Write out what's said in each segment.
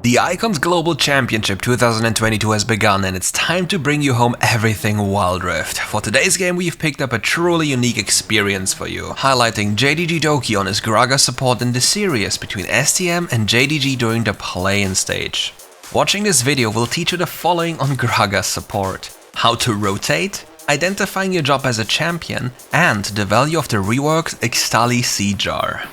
The Icons Global Championship 2022 has begun, and it's time to bring you home everything Wild Rift. For today's game, we've picked up a truly unique experience for you, highlighting JDG Doki on his Gragas support in the series between STM and JDG during the play-in stage. Watching this video will teach you the following on Gragas support: how to rotate, identifying your job as a champion, and the value of the reworked Ixtali Sea Jar.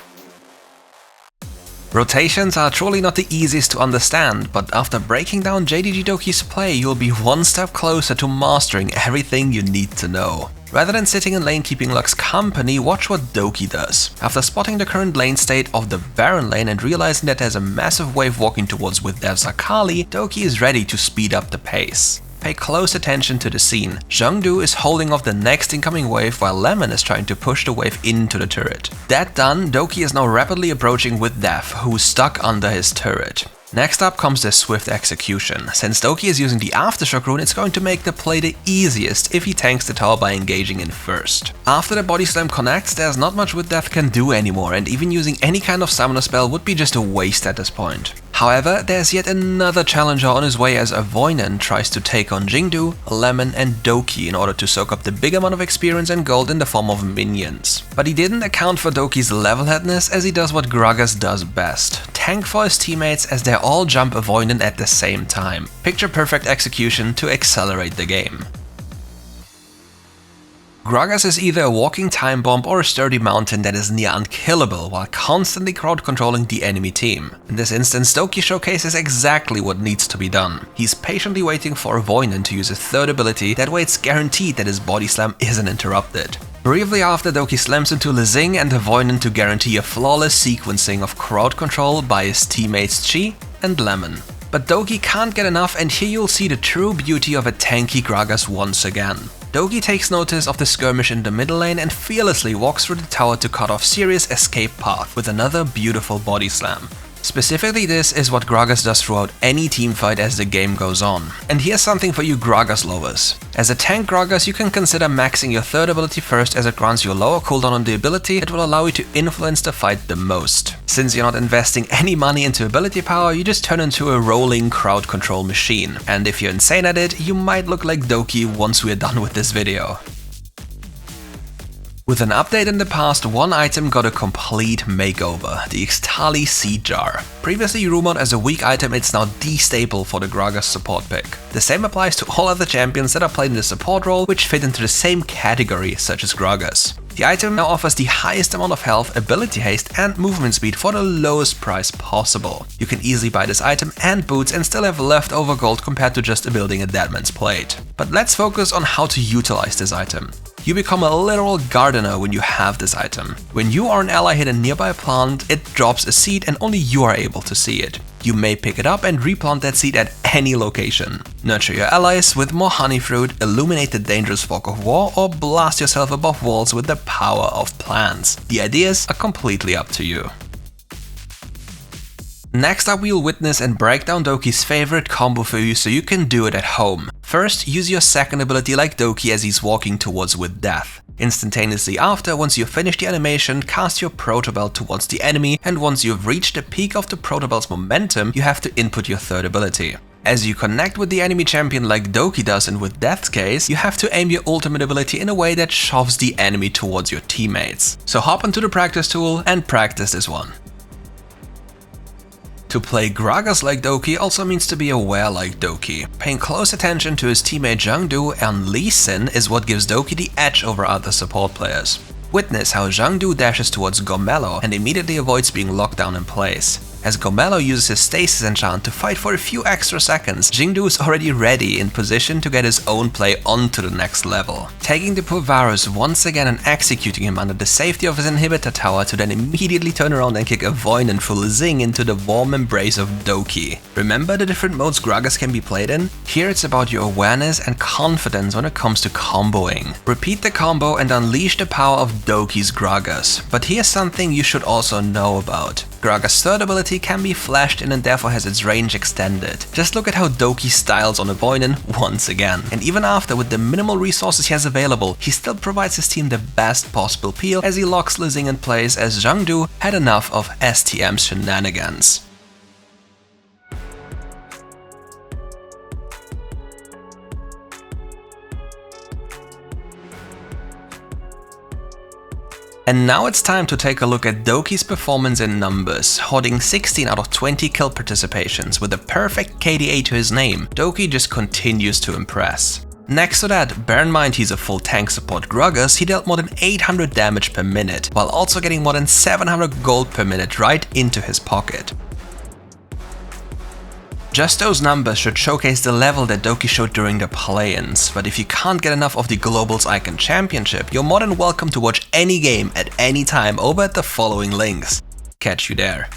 Rotations are truly not the easiest to understand, but after breaking down JDG Doki's play, you'll be one step closer to mastering everything you need to know. Rather than sitting in lane keeping Lux's company, watch what Doki does. After spotting the current lane state of the Baron lane and realizing that there's a massive wave walking towards with their Zakali, Doki is ready to speed up the pace. Pay close attention to the scene. Zhengdu is holding off the next incoming wave while Lemon is trying to push the wave into the turret. That done, Doki is now rapidly approaching with Def, who's stuck under his turret. Next up comes the swift execution. Since Doki is using the Aftershock rune, it's going to make the play the easiest if he tanks the tower by engaging in first. After the body slam connects, there's not much with Def can do anymore, and even using any kind of summoner spell would be just a waste at this point. However, there's yet another challenger on his way as Avoinen tries to take on Jingdu, Lemon and Doki in order to soak up the big amount of experience and gold in the form of minions. But he didn't account for Doki's level-headedness, as he does what Gragas does best: tank for his teammates as they all jump Avoinen at the same time. Picture perfect execution to accelerate the game. Gragas is either a walking time bomb or a sturdy mountain that is near unkillable while constantly crowd controlling the enemy team. In this instance, Doki showcases exactly what needs to be done. He's patiently waiting for Avoinen to use his third ability, that way it's guaranteed that his body slam isn't interrupted. Briefly after, Doki slams into Lezing and Avoinen to guarantee a flawless sequencing of crowd control by his teammates Chi and Lemon. But Doki can't get enough, and here you'll see the true beauty of a tanky Gragas once again. Doki takes notice of the skirmish in the middle lane and fearlessly walks through the tower to cut off Sirius' escape path with another beautiful body slam. Specifically, this is what Gragas does throughout any teamfight as the game goes on. And here's something for you Gragas lovers. As a tank Gragas, you can consider maxing your third ability first, as it grants you a lower cooldown on the ability. It will allow you to influence the fight the most. Since you're not investing any money into ability power, you just turn into a rolling crowd control machine. And if you're insane at it, you might look like Doki once we're done with this video. With an update in the past, one item got a complete makeover: the Ixtali Sea Jar. Previously rumored as a weak item, it's now the staple for the Gragas support pick. The same applies to all other champions that are played in the support role, which fit into the same category, such as Gragas. The item now offers the highest amount of health, ability haste and movement speed for the lowest price possible. You can easily buy this item and boots and still have leftover gold compared to just building a Deadman's Plate. But let's focus on how to utilize this item. You become a literal gardener when you have this item. When you or an ally hit a nearby plant, it drops a seed and only you are able to see it. You may pick it up and replant that seed at any location. Nurture your allies with more honey fruit, illuminate the dangerous fog of war, or blast yourself above walls with the power of plants. The ideas are completely up to you. Next up, we'll witness and break down Doki's favorite combo for you so you can do it at home. First, use your second ability like Doki as he's walking towards with death. Instantaneously after, once you've finished the animation, cast your Protobelt towards the enemy, and once you've reached the peak of the Protobelt's momentum, you have to input your third ability. As you connect with the enemy champion like Doki does, and with Death's case, you have to aim your ultimate ability in a way that shoves the enemy towards your teammates. So hop onto the practice tool and practice this one. To play Gragas like Doki also means to be aware like Doki. Paying close attention to his teammate Zhengdu and Lee Sin is what gives Doki the edge over other support players. Witness how Zhengdu dashes towards Gomello and immediately avoids being locked down in place. As Gomello uses his stasis enchant to fight for a few extra seconds, Jingdu is already ready in position to get his own play onto the next level. Taking the poor Varus once again and executing him under the safety of his inhibitor tower to then immediately turn around and kick Avoinen full Zing into the warm embrace of Doki. Remember the different modes Gragas can be played in? Here it's about your awareness and confidence when it comes to comboing. Repeat the combo and unleash the power of Doki's Gragas. But here's something you should also know about. Gragas' third ability can be flashed in and therefore has its range extended. Just look at how Doki styles on Avoinen once again. And even after, with the minimal resources he has available, he still provides his team the best possible peel as he locks Lezing in place, as Zhengdu had enough of STM's shenanigans. And now it's time to take a look at Doki's performance in numbers. Holding 16 out of 20 kill participations with a perfect KDA to his name, Doki just continues to impress. Next to that, bear in mind he's a full tank support Gragas, he dealt more than 800 damage per minute, while also getting more than 700 gold per minute right into his pocket. Just those numbers should showcase the level that Doki showed during the play-ins, but if you can't get enough of the Globals Icon Championship, you're more than welcome to watch any game at any time over at the following links. Catch you there.